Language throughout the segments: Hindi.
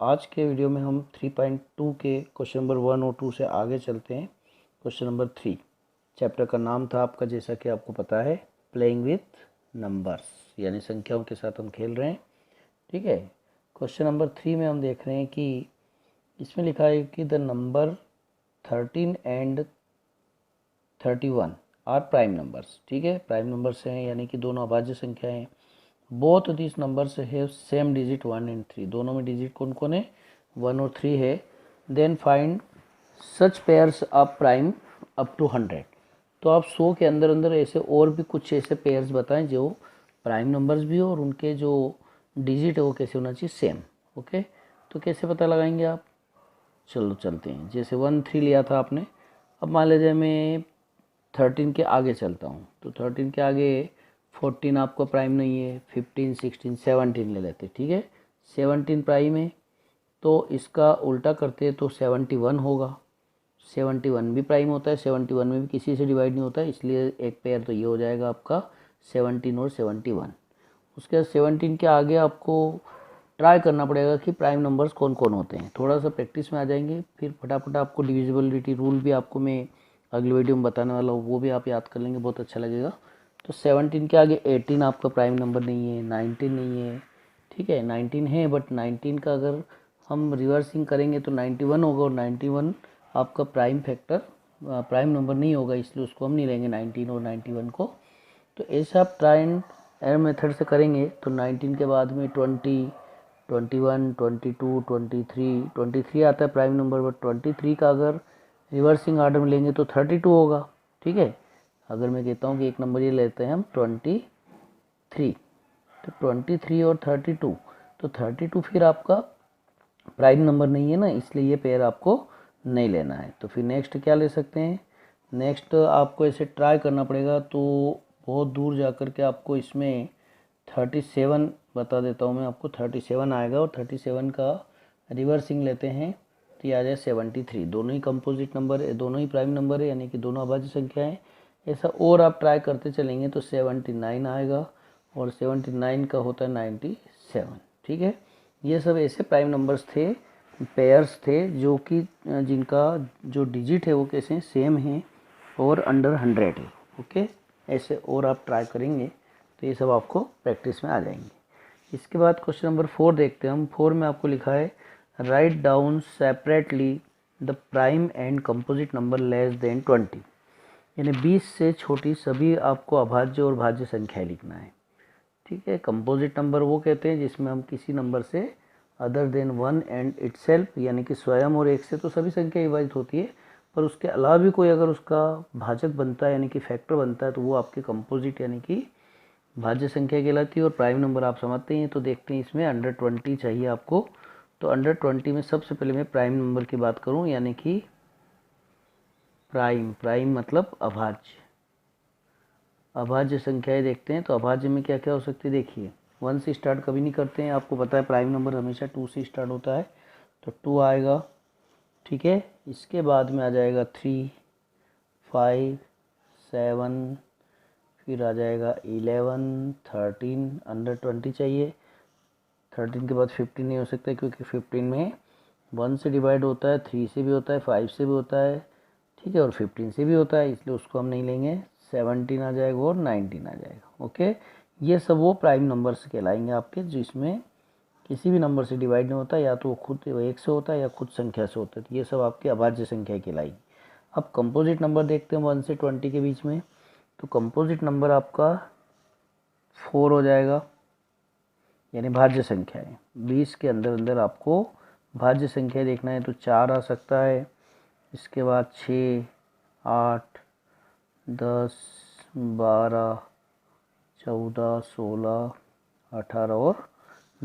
आज के वीडियो में हम 3.2 के क्वेश्चन नंबर 1 और 2 से आगे चलते हैं। क्वेश्चन नंबर 3 चैप्टर का नाम था आपका, जैसा कि आपको पता है, प्लेइंग विथ नंबर्स, यानी संख्याओं के साथ हम खेल रहे हैं। ठीक है। क्वेश्चन नंबर 3 में हम देख रहे हैं कि इसमें लिखा है कि the number 13 and 31 are prime numbers. ठीक है, प्राइम नंबर्स हैं, यानी कि दोनों अभाज्य संख्याएं हैं। Both this numbers have same digit 1 and 3, दोनों में डिजिट कौन कौन है, 1 और 3 है। Then find such pairs of prime up to 100। तो आप 100 के अंदर अंदर ऐसे और भी कुछ ऐसे पेयर्स बताएं जो प्राइम नंबर्स भी हो और उनके जो डिजिट है वो कैसे होना चाहिए, सेम। ओके, तो कैसे पता लगाएंगे आप, चलो चलते हैं। जैसे 1 3 लिया था आपने, अब मान लीजिए मैं 13 के आगे चलता हूँ, तो 13 के आगे 14 आपका प्राइम नहीं है, 15 16 17 ले लेते। ठीक है, 17 प्राइम है, तो इसका उल्टा करते तो 71 होगा। 71 भी प्राइम होता है, 71 में भी किसी से डिवाइड नहीं होता है, इसलिए एक पेयर तो ये हो जाएगा आपका 17 और 71। उसके बाद 17 के आगे आपको ट्राई करना पड़ेगा कि प्राइम नंबर्स कौन कौन होते हैं। थोड़ा सा प्रैक्टिस में आ जाएंगे, फिर फटाफट आपको डिविजिबिलिटी रूल भी आपको मैं अगली वीडियो में बताने वाला हूँ, वो भी आप याद कर लेंगे, बहुत अच्छा लगेगा। तो 17 के आगे 18 आपका प्राइम नंबर नहीं है, 19 नहीं है। ठीक है, 19 है, बट 19 का अगर हम रिवर्सिंग करेंगे तो 91 होगा, और 91 आपका प्राइम फैक्टर प्राइम नंबर नहीं होगा, इसलिए उसको हम नहीं लेंगे 19 और 91 को। तो ऐसा आप ट्राई एंड एरर मेथड से करेंगे तो 19 के बाद में 20 21 22 23 आता है प्राइम नंबर, बट 23 का अगर रिवर्सिंग ऑर्डर में लेंगे तो 32 होगा। ठीक है, अगर मैं कहता हूँ कि एक नंबर ये लेते हैं हम 23, तो 23 और 32, तो 32 फिर आपका प्राइम नंबर नहीं है ना, इसलिए ये पेयर आपको नहीं लेना है। तो फिर नेक्स्ट क्या ले सकते हैं, नेक्स्ट आपको ऐसे ट्राई करना पड़ेगा। तो बहुत दूर जा कर के आपको इसमें 37 बता देता हूँ मैं आपको, 37 आएगा, और 37 का रिवर्सिंग लेते हैं तो ये आ जाए 73। दोनों ही कंपोजिट नंबर है, दोनों ही प्राइम नंबर है, यानी कि दोनों अभाज्य संख्या है। ऐसा और आप ट्राई करते चलेंगे तो 79 आएगा, और 79 का होता है 97। ठीक है, ये सब ऐसे प्राइम नंबर्स थे, पेयर्स थे, जो कि जिनका जो डिजिट है वो कैसे सेम है और अंडर 100 है। ओके, ऐसे और आप ट्राई करेंगे तो ये सब आपको प्रैक्टिस में आ जाएंगे। इसके बाद क्वेश्चन नंबर 4 देखते हैं हम। 4 में आपको लिखा है write down separately the prime and composite number less than 20, यानी 20 से छोटी सभी आपको अभाज्य और भाज्य संख्याएं लिखना है। ठीक है, कंपोजिट नंबर वो कहते हैं जिसमें हम किसी नंबर से अदर देन 1 एंड इटसेल्फ, यानी कि स्वयं और एक से तो सभी संख्या विभाजित होती है, पर उसके अलावा भी कोई अगर उसका भाजक बनता है, यानी कि फैक्टर बनता है, तो वो आपके कंपोजिट यानी कि भाज्य संख्या कहलाती है। और प्राइम नंबर आप समझते हैं, तो देखते हैं इसमें अंडर 20 चाहिए आपको। तो अंडर 20 में सबसे पहले मैं प्राइम नंबर की बात करूं, यानी कि प्राइम मतलब अभाज्य, अभाज्य संख्याएं देखते हैं। तो अभाज्य में क्या क्या हो सकती है, देखिए 1 से स्टार्ट कभी नहीं करते हैं, आपको पता है प्राइम नंबर हमेशा 2 से स्टार्ट होता है, तो 2 आएगा। ठीक है, इसके बाद में आ जाएगा 3 5 7, फिर आ जाएगा 11 13, अंडर 20 चाहिए। 13 के बाद 15 नहीं हो सकता, क्योंकि 15 में 1 से डिवाइड होता है, 3 से भी होता है, 5 से भी होता है। ठीक है, और 15 से भी होता है, इसलिए उसको हम नहीं लेंगे। 17 आ जाएगा और 19 आ जाएगा। ओके, ये सब वो प्राइम नंबर्स कहलाएंगे आपके, जिसमें किसी भी नंबर से डिवाइड नहीं होता, या तो वो खुद एक से होता है या खुद संख्या से होता है, तो ये सब आपकी अभाज्य संख्या कहलाएगी। अब कंपोजिट नंबर देखते हैं 1 से 20 के बीच में। तो कंपोजिट नंबर आपका 4 हो जाएगा, यानी भाज्य संख्या है। 20 के अंदर अंदर आपको भाज्य संख्या देखना है, तो 4 आ सकता है। इसके बाद 6 8 10 12 14 16 18 और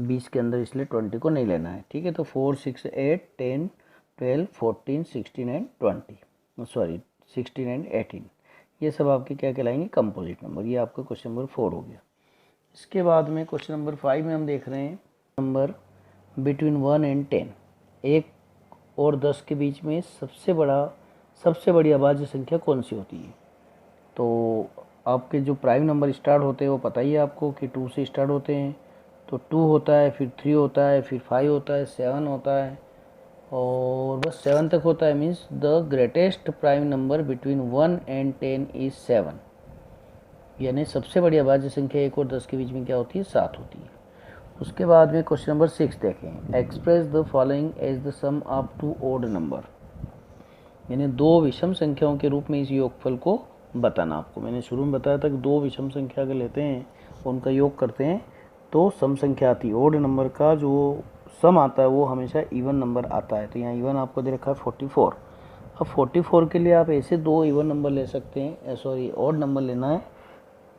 20 के अंदर, इसलिए 20 को नहीं लेना है। ठीक है, तो 4 6 8 10 12 14 16 एंड 20, सॉरी 16 एंड 18, ये सब आपके क्या कहलाएंगे, कंपोजिट नंबर। ये आपका क्वेश्चन नंबर 4 हो गया। इसके बाद में क्वेश्चन नंबर 5 में हम देख रहे हैं नंबर बिटवीन 1 एंड 10, 1 और 10 के बीच में सबसे बड़ी अभाज्य संख्या कौन सी होती है। तो आपके जो प्राइम नंबर स्टार्ट होते हैं वो पता ही है आपको कि 2 से स्टार्ट होते हैं, तो 2 होता है, फिर 3 होता है, फिर 5 होता है, 7 होता है और बस 7 तक होता है। Means the greatest prime number between 1 and 10 is 7, यानी सबसे बड़ी अभाज्य संख्या 1 और 10 के बीच में क्या होती है, 7 होती है। उसके बाद में क्वेश्चन नंबर 6 देखें। Express the following as the sum of 2 odd number, यानी 2 विषम संख्याओं के रूप में इस योगफल को बताना। आपको मैंने शुरू में बताया था कि 2 विषम संख्या अगर लेते हैं उनका योग करते हैं तो सम संख्या आती है। ओड नंबर का जो सम आता है वो हमेशा इवन नंबर आता है। तो यहाँ इवन आपको दे रखा है 44। अब 44 के लिए आप ऐसे 2 इवन नंबर ले सकते हैं, सॉरी ओड नंबर लेना है।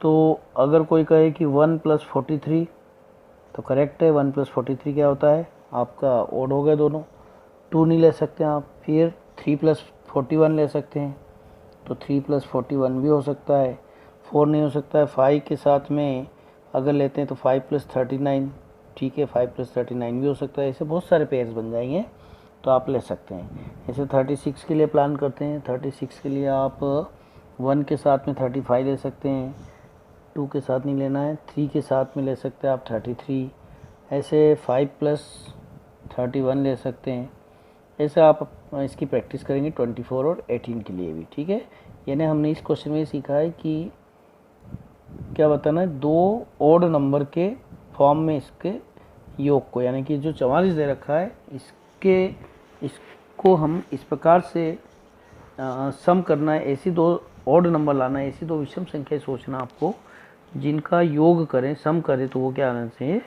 तो अगर कोई कहे कि 1 + 43 तो करेक्ट है। 1 + 43 क्या होता है, आपका ओड हो गए दोनों। 2 नहीं ले सकते आप। फिर 3 + 41 ले सकते हैं, तो 3 + 41 भी हो सकता है। 4 नहीं हो सकता है। 5 के साथ में अगर लेते हैं तो 5 + 39, ठीक है, 5 + 39 भी हो सकता है। ऐसे बहुत सारे पेयर्स बन जाएंगे तो आप ले सकते हैं। ऐसे 36 के लिए प्लान करते हैं। 36 के लिए आप 1 के साथ में 35 ले सकते हैं, 2 के साथ नहीं लेना है। 3 के साथ में ले सकते हैं आप 33। ऐसे 5 + 31 ले सकते हैं। ऐसे आप इसकी प्रैक्टिस करेंगे 24 और 18 के लिए भी, ठीक है। यानी हमने इस क्वेश्चन में सीखा है कि क्या बताना है, 2 ओड नंबर के फॉर्म में इसके योग को, यानी कि जो 44 दे रखा है इसको हम इस प्रकार से सम करना है। ऐसी 2 ओड नंबर लाना है, ऐसी 2 विषम संख्या सोचना आपको जिनका योग करें, सम करें तो वो क्या आना चाहिए,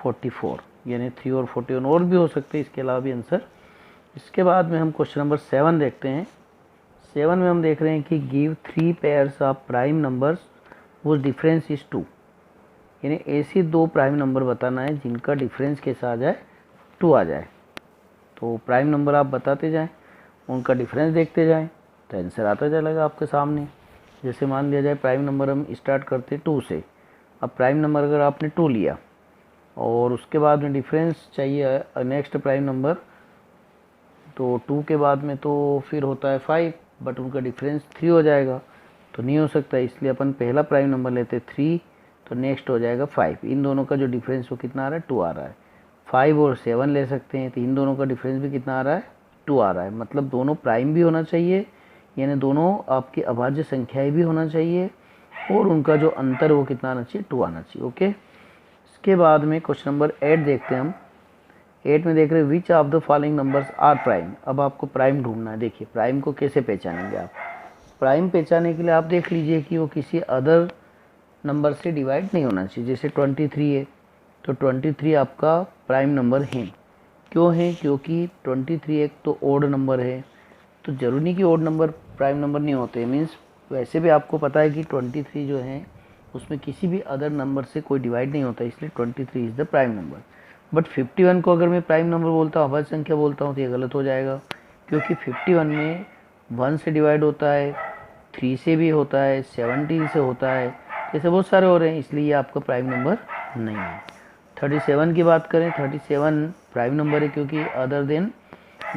44। यानी 3 और 41 और भी हो सकते हैं इसके अलावा भी आंसर। इसके बाद में हम क्वेश्चन नंबर 7 देखते हैं। 7 में हम देख रहे हैं कि give 3 pairs of prime numbers वो डिफरेंस इज 2, यानी ऐसी 2 प्राइम नंबर बताना है जिनका डिफरेंस कैसा आ जाए, 2 आ जाए। तो प्राइम नंबर आप बताते जाएं, उनका डिफरेंस देखते जाएं तो आंसर आता चलेगा आपके सामने। जैसे मान लिया जाए प्राइम नंबर हम स्टार्ट करते 2 से। अब प्राइम नंबर अगर आपने 2 लिया और उसके बाद में डिफरेंस चाहिए नेक्स्ट प्राइम नंबर, तो 2 के बाद में तो फिर होता है 5, बट उनका डिफरेंस 3 हो जाएगा, तो नहीं हो सकता। इसलिए अपन पहला प्राइम नंबर लेते 3, तो नेक्स्ट हो जाएगा 5। इन दोनों का जो डिफरेंस वो कितना आ रहा है, 2 आ रहा है। 5 और 7 ले सकते हैं, तो इन दोनों का डिफरेंस भी कितना आ रहा है, 2 आ रहा है। मतलब दोनों प्राइम भी होना चाहिए, यानी दोनों आपकी अभाज्य संख्याएं भी होना चाहिए, और उनका जो अंतर वो कितना आना चाहिए, 2 आना चाहिए। ओके। इसके बाद में क्वेश्चन नंबर 8 देखते हैं हम। 8 में देख रहे हैं which of the following numbers are prime. अब आपको प्राइम ढूंढना है। देखिए प्राइम को कैसे पहचानेंगे आप। प्राइम पहचानने के लिए आप देख लीजिए कि वो किसी अदर नंबर से डिवाइड नहीं होना चाहिए। जैसे 23 है, तो 23 आपका प्राइम नंबर है। क्यों है, क्योंकि 23 एक तो ओड नंबर है, तो जरूरी नहीं कि ओड नंबर प्राइम नंबर नहीं होते। मीन्स वैसे भी आपको पता है कि 23 जो है उसमें किसी भी अदर नंबर से कोई डिवाइड नहीं होता, इसलिए 23 is the prime number. But 51 को अगर मैं प्राइम नंबर बोलता हूँ, अभाज्य संख्या बोलता हूँ, तो ये गलत हो जाएगा, क्योंकि 51 में 1 से डिवाइड होता है, 3 से भी होता है, 17 से होता है, जैसे बहुत सारे हो रहे हैं, इसलिए ये आपका प्राइम नंबर नहीं है। 37 की बात करें, 37 प्राइम नंबर है, क्योंकि अदर देन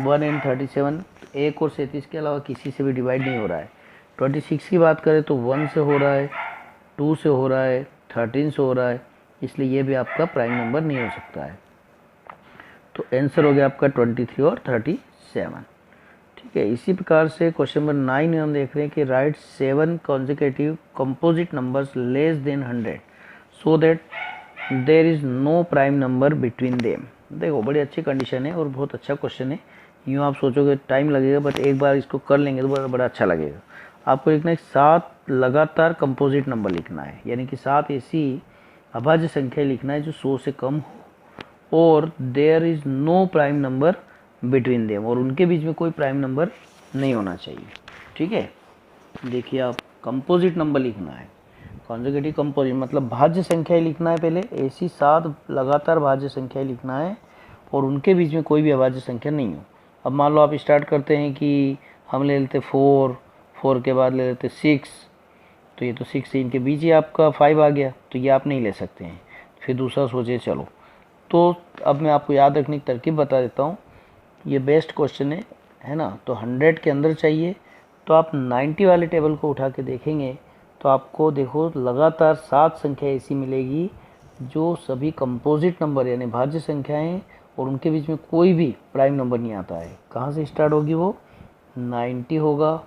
1 एंड 37 1 और 37 के अलावा किसी से भी डिवाइड नहीं हो रहा है। 26 की बात करें तो 1 से हो रहा है, 2 से हो रहा है, 13 से हो रहा है, इसलिए ये भी आपका प्राइम नंबर नहीं हो सकता है। तो आंसर हो गया आपका 23 और 37। ठीक है। इसी प्रकार से क्वेश्चन नंबर 9 में हम देख रहे हैं कि right 7 consecutive composite numbers less than 100 so that there is no prime number between them. देखो बड़ी अच्छी कंडीशन है और बहुत अच्छा क्वेश्चन है। यूँ आप सोचोगे टाइम लगेगा, बट एक बार इसको कर लेंगे तो बड़ा अच्छा लगेगा। आपको लिखना है 7 लगातार कंपोजिट नंबर लिखना है, यानी कि 7 ऐसी अभाज्य संख्या लिखना है जो 100 से कम हो और there is no prime number between them, और उनके बीच में कोई प्राइम नंबर नहीं होना चाहिए। ठीक है। देखिए आप कंपोजिट नंबर लिखना है, कॉन्जुगेटिव कंपोजिट मतलब भाज्य संख्या लिखना है। पहले ऐसी 7 लगातार भाज्य संख्या लिखना है और उनके बीच में कोई भी अभाज्य संख्या नहीं हो। अब मान लो आप स्टार्ट करते हैं कि हम ले लेते 4 के बाद ले लेते 6, तो ये तो 6 से इनके बीच ही आपका 5 आ गया, तो ये आप नहीं ले सकते हैं। फिर दूसरा सोचिए। चलो तो अब मैं आपको याद रखने की तरकीब बता देता हूँ। ये बेस्ट क्वेश्चन है ना। तो 100 के अंदर चाहिए, तो आप 90 वाले टेबल को उठा के देखेंगे तो आपको देखो लगातार 7 संख्या ऐसी मिलेगी जो सभी कंपोजिट नंबर यानी भाज्य संख्याएं और उनके बीच में कोई भी प्राइम नंबर नहीं आता है। कहाँ से स्टार्ट होगी वो? 90 होगा,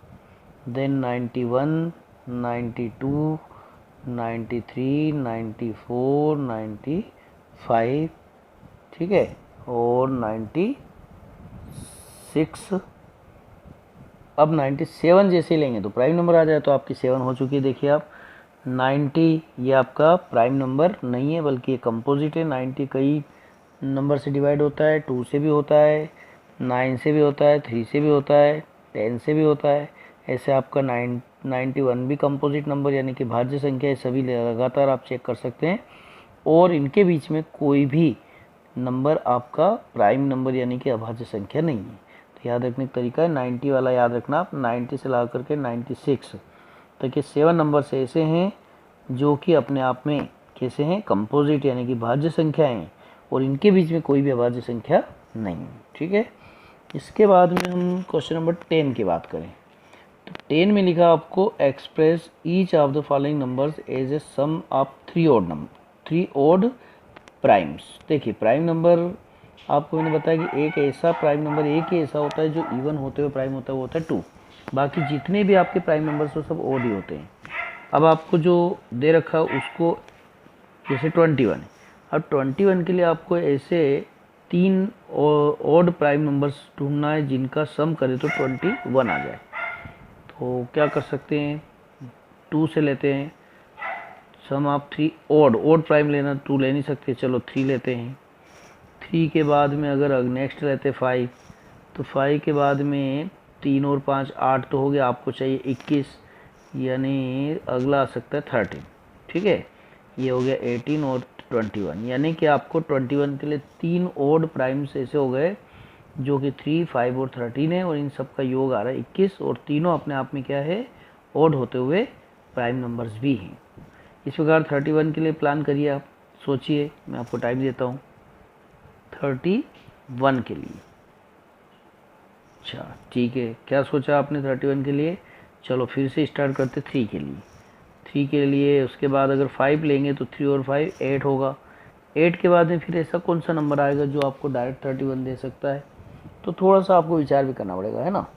देन 91, 92, 93, 94, 95, ठीक है, और 96। अब 97 जैसे लेंगे तो प्राइम नंबर आ जाए, तो आपकी 7 हो चुकी है। देखिए आप 90 ये आपका प्राइम नंबर नहीं है बल्कि ये कंपोजिट है। 90 कई नंबर से डिवाइड होता है, 2 से भी होता है, 9 से भी होता है, 3 से भी होता है, 10 से भी होता है। ऐसे आपका 91 भी कंपोजिट नंबर यानी कि भाज्य संख्या है। सभी लगातार आप चेक कर सकते हैं और इनके बीच में कोई भी नंबर आपका प्राइम नंबर यानी कि अभाज्य संख्या नहीं है। तो याद रखने का तरीका है 90 वाला याद रखना आप, 90 से ला करके 96 तक ये 7 नंबर्स ऐसे हैं जो कि अपने आप में कैसे हैं? कंपोजिट यानी कि भाज्य संख्याएं हैं और इनके बीच में कोई भी अभाज्य संख्या नहीं है। ठीक है, इसके बाद में हम क्वेश्चन नंबर 10 की बात करें तो 10 में लिखा आपको express each of the following numbers as a sum of 3 odd primes. देखिए प्राइम नंबर आपको मैंने बताया कि एक ऐसा प्राइम नंबर एक ही ऐसा होता है जो इवन होते हुए प्राइम होता है, वो होता है 2। बाकी जितने भी आपके प्राइम नंबर्स हो सब ओड ही होते हैं। अब आपको जो दे रखा है उसको जैसे 21 है, अब 21 के लिए आपको ऐसे 3 ओड प्राइम नंबर्स ढूंढना है जिनका सम करें तो 21 आ जाए। तो क्या कर सकते हैं? 2 से लेते हैं, सम आप 3 ओड प्राइम लेना, 2 ले नहीं सकते, चलो 3 लेते हैं। 3 के बाद में अगर नेक्स्ट रहते 5, तो 5 के बाद में 3 और 5 8 तो हो गया, आपको चाहिए 21 यानी अगला आ सकता है 13। ठीक है, ये हो गया 18 और 21 यानी कि आपको 21 के लिए 3 ओड प्राइम्स ऐसे हो गए जो कि 3, 5 और 13 है और इन सब का योग आ रहा है 21 और तीनों अपने आप में क्या है? ओड होते हुए प्राइम नंबर्स भी हैं। इस प्रकार 31 के लिए प्लान करिए आप, सोचिए, मैं आपको टाइम देता हूँ 31 के लिए। अच्छा ठीक है, क्या सोचा आपने 31 के लिए? चलो फिर से स्टार्ट करते 3 के लिए। 3 के लिए उसके बाद अगर 5 लेंगे तो 3 और 5 8 होगा। 8 के बाद में फिर ऐसा कौन सा नंबर आएगा जो आपको डायरेक्ट 31 दे सकता है? तो थोड़ा सा आपको विचार भी करना पड़ेगा, है ना।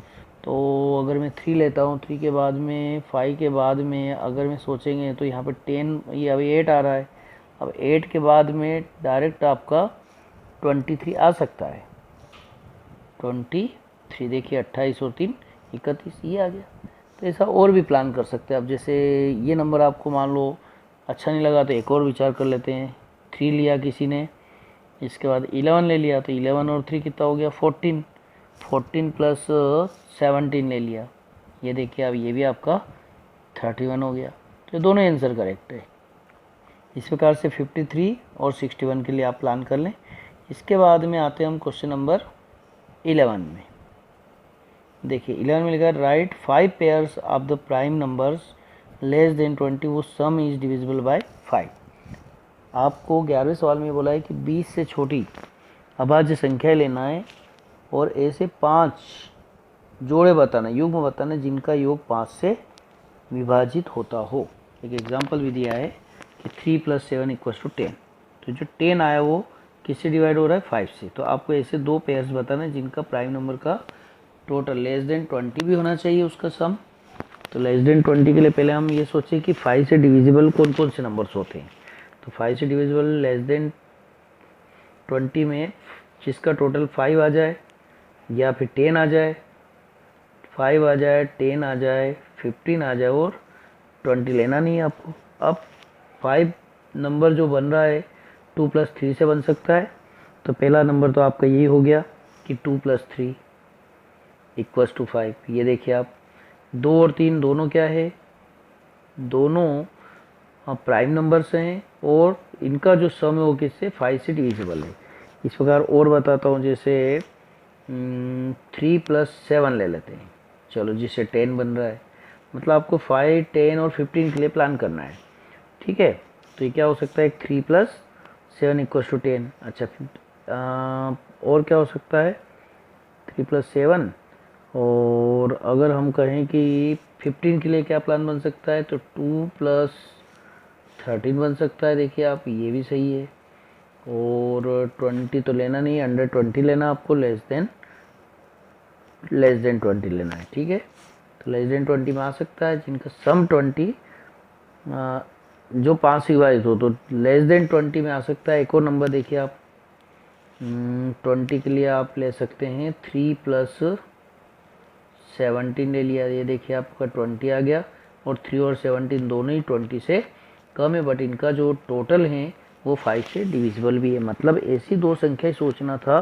तो अगर मैं 3 लेता हूँ, 3 के बाद में 5 के बाद में अगर मैं सोचेंगे तो यहाँ पर 10, ये अभी 8 आ रहा है। अब 8 के बाद में डायरेक्ट आपका 23 आ सकता है। 23 देखिए 28 और 3 31 ये आ गया। तो ऐसा और भी प्लान कर सकते हैं आप। जैसे ये नंबर आपको मान लो अच्छा नहीं लगा तो एक और विचार कर लेते हैं। 3 लिया किसी ने, इसके बाद 11 ले लिया, तो 11 और 3 कितना हो गया? 14। 14 प्लस 17 ले लिया, ये देखिए अब ये भी आपका 31 हो गया। तो दोनों आंसर करेक्ट है। इस प्रकार से 53 और 61 के लिए आप प्लान कर लें। इसके बाद में आते हैं हम क्वेश्चन नंबर 11 में। देखिए 11 में लिखा है right 5 pairs of the prime numbers less then 20 वो सम इज डिविजिबल बाय 5। आपको 11वें सवाल में बोला है कि 20 से छोटी अभाज्य संख्या लेना है और ऐसे 5 जोड़े बताना, युग्म बताना जिनका योग 5 से विभाजित होता हो। एक एग्जाम्पल भी दिया है कि 3 + 7 = 10। तो जो 10 आया वो किससे डिवाइड हो रहा है? 5 से। तो आपको ऐसे 2 पेयर्स बताना जिनका प्राइम नंबर का टोटल लेस देन 20 भी होना चाहिए उसका सम। तो लेस देन 20 के लिए पहले हम ये सोचें कि 5 से डिविजिबल कौन कौन से नंबर्स होते हैं। तो 5 से डिविजिबल लेस देन 20 में जिसका टोटल 5 आ जाए या फिर 10 आ जाए, 5 आ जाए, 10 आ जाए, 15 आ जाए और 20 लेना नहीं है आपको। अब 5 नंबर जो बन रहा है 2 + 3 से बन सकता है। तो पहला नंबर तो आपका यही हो गया कि 2 + 3 = 5। ये देखिए आप 2 और 3 दोनों क्या है? दोनों प्राइम नंबर्स हैं और इनका जो सम है वो किससे? 5 से डिविजिबल है। इस प्रकार और बताता हूँ, जैसे 3 + 7 ले लेते हैं, चलो जिससे 10 बन रहा है। मतलब आपको 5, 10 और 15 के लिए प्लान करना है। ठीक है, तो ये क्या हो सकता है? 3 + 7 = 10। अच्छा और क्या हो सकता है? 3 + 7 और अगर हम कहें कि 15 के लिए क्या प्लान बन सकता है? तो 2 + 13 बन सकता है, देखिए आप, ये भी सही है। और 20 तो लेना नहीं है, अंडर 20 लेना आपको, लेस देन 20 लेना है, ठीक है। तो लेस देन 20 में आ सकता है जिनका सम 20 जो 5 से विभाजित हो, तो लेस देन 20 में आ सकता है। एक और नंबर देखिए आप, 20 के लिए आप ले सकते हैं 3 + 17 ले लिया, ये देखिए आपका 20 आ गया। और 3 और 17 दोनों ही 20 से कम है, बट इनका जो टोटल है वो 5 से डिविजिबल भी है। मतलब ऐसी दो संख्या सोचना था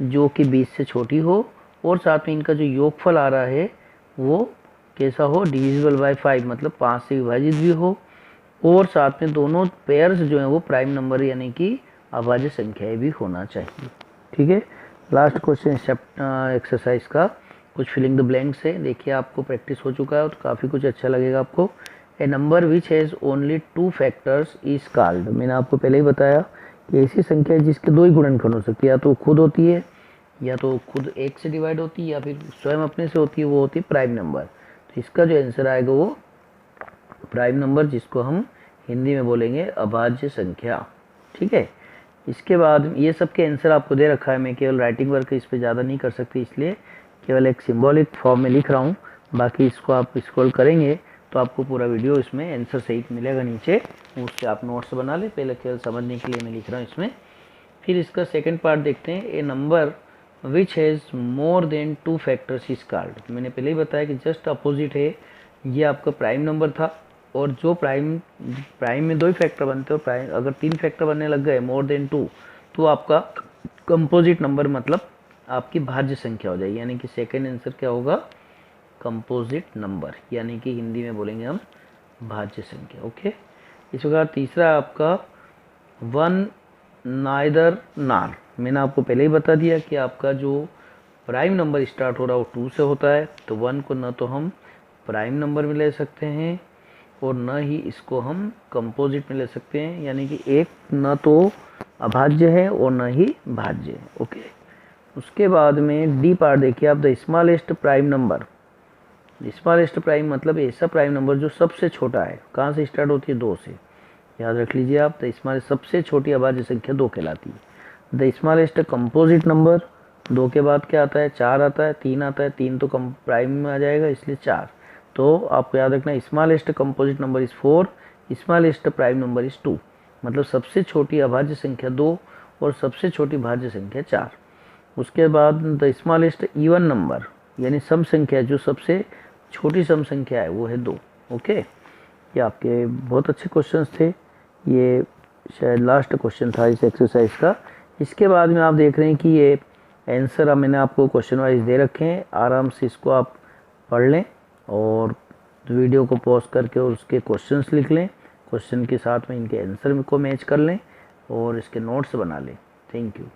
जो कि 20 से छोटी हो, और साथ में इनका जो योगफल आ रहा है वो कैसा हो, डिविजिबल बाय 5, मतलब 5 से विभाजित भी हो, और साथ में दोनों पेयर्स जो हैं वो प्राइम नंबर यानी कि अभाज्य संख्याएं भी होना चाहिए, ठीक है। लास्ट क्वेश्चन एक्सरसाइज का कुछ फिलिंग द ब्लैंक्स है। देखिए आपको प्रैक्टिस हो चुका है तो काफ़ी कुछ अच्छा लगेगा आपको। A number which has only 2 factors is called. मैंने आपको पहले ही बताया कि ऐसी संख्या है जिसके 2 ही गुणनखंड हो सकती है, या तो खुद होती है, या तो खुद 1 से डिवाइड होती है, या फिर स्वयं अपने से होती है, वो होती है प्राइम नंबर। तो इसका जो आंसर आएगा वो प्राइम नंबर, जिसको हम हिंदी में बोलेंगे अभाज्य संख्या, ठीक है। इसके बाद ये सब के आंसर आपको दे रखा है, मैं केवल राइटिंग वर्क इस पर ज़्यादा नहीं कर सकती, इसलिए केवल एक सिंबॉलिक फॉर्म में लिख रहा हूँ। बाकी इसको आप स्क्रॉल करेंगे तो आपको पूरा वीडियो इसमें आंसर सहित मिलेगा नीचे, उससे आप नोट्स बना ले। पहले केवल समझने के लिए मैं लिख रहा हूँ इसमें। फिर इसका सेकंड पार्ट देखते हैं। A number which has more than 2 factors is called. मैंने पहले ही बताया कि जस्ट अपोजिट है, ये आपका प्राइम नंबर था, और जो प्राइम में 2 ही फैक्टर बनते हो, प्राइम अगर 3 फैक्टर बनने लग गए मोर देन 2, तो आपका कंपोजिट नंबर मतलब आपकी भाज्य संख्या हो जाएगी, यानी कि सेकंड आंसर क्या होगा, कंपोजिट नंबर, यानी कि हिंदी में बोलेंगे हम भाज्य संख्या, ओके। इस प्रकार तीसरा आपका वन नाइदर नार। मैंने आपको पहले ही बता दिया कि आपका जो प्राइम नंबर स्टार्ट हो रहा है वो 2 से होता है, तो 1 को न तो हम प्राइम नंबर में ले सकते हैं और न ही इसको हम कंपोजिट में ले सकते हैं, यानी कि एक न तो अभाज्य है और न ही भाज्य है, ओके। उसके बाद में डी पार्ट देखिए आप, the smallest prime number. Smallest prime मतलब ऐसा प्राइम नंबर जो सबसे छोटा है, कहाँ से स्टार्ट होती है, 2 से, याद रख लीजिए आप। द स्मॉलेस्ट सबसे छोटी अभाज्य संख्या 2 कहलाती है। द स्मॉलेस्ट कंपोजिट नंबर, 2 के बाद क्या आता है, 4 आता है, 3 आता है, 3 तो कम प्राइम में आ जाएगा इसलिए 4। तो आपको याद रखना smallest composite number is 4, smallest prime number is 2, मतलब सबसे छोटी अभाज्य संख्या 2 और सबसे छोटी भाज्य संख्या 4। उसके बाद द स्मॉलेस्ट इवन नंबर यानी सम संख्या, जो सबसे छोटी सम संख्या है वो है 2, ओके। ये आपके बहुत अच्छे क्वेश्चंस थे, ये शायद लास्ट क्वेश्चन था इस एक्सरसाइज का। इसके बाद में आप देख रहे हैं कि ये आंसर मैंने आपको क्वेश्चन वाइज दे रखे हैं, आराम से इसको आप पढ़ लें और वीडियो को पॉज करके और उसके क्वेश्चंस लिख लें, क्वेश्चन के साथ में इनके आंसर को मैच कर लें और इसके नोट्स बना लें। Thank you.